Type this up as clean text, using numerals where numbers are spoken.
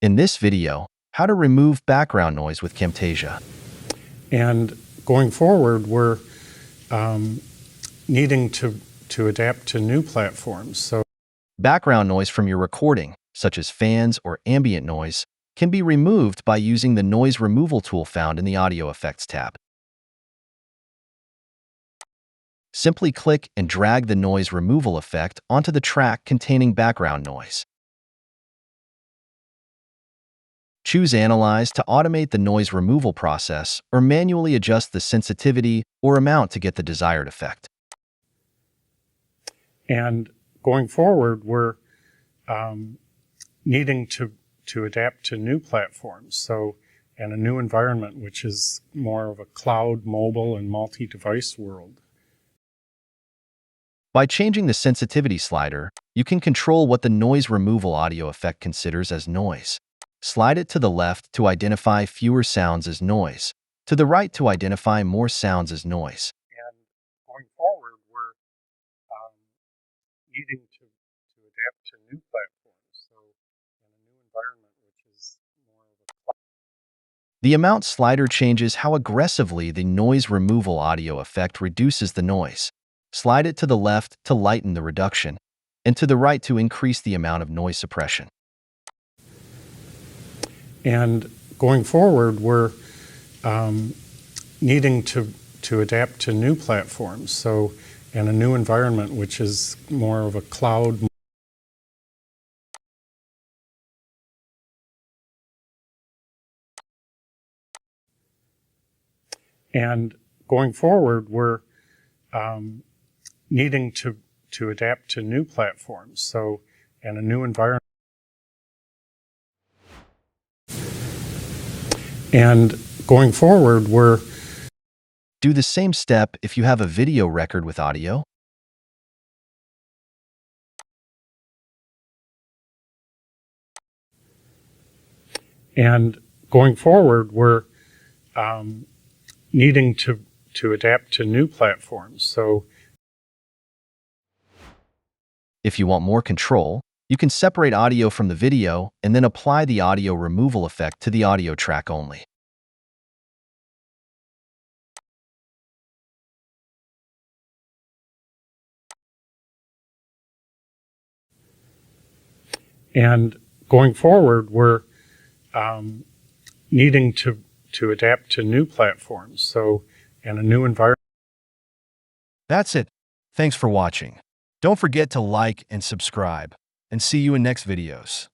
In this video, how to remove background noise with Camtasia. And going forward, we're needing to adapt to new platforms. So Background noise from your recording, such as fans or ambient noise, can be removed by using the noise removal tool found in the Audio Effects tab. Simply click and drag the noise removal effect onto the track containing background noise. Choose Analyze to automate the noise removal process or manually adjust the sensitivity or amount to get the desired effect. and going forward, we're needing to adapt to new platforms. So and a new environment, which is more of a cloud, mobile, and multi-device world. By changing the sensitivity slider, you can control what the noise removal audio effect considers as noise. Slide it to the left to identify fewer sounds as noise, to the right to identify more sounds as noise. And going forward, we're needing to adapt to new platforms. So in a new environment, which is more of a cloud. The amount slider changes how aggressively the noise removal audio effect reduces the noise. Slide it to the left to lighten the reduction, and to the right to increase the amount of noise suppression. And going forward, we're needing to adapt to new platforms. So and a new environment, which is more of a cloud. And going forward, we're needing to adapt to new platforms. So and a new environment. And going forward, we're Do the same step if you have a video record with audio. and going forward, we're needing to adapt to new platforms. So If you want more control, you can separate audio from the video and then apply the audio removal effect to the audio track only. and going forward, we're needing to adapt to new platforms. So and a new environment. That's it. Thanks for watching. Don't forget to like and subscribe, and see you in next videos.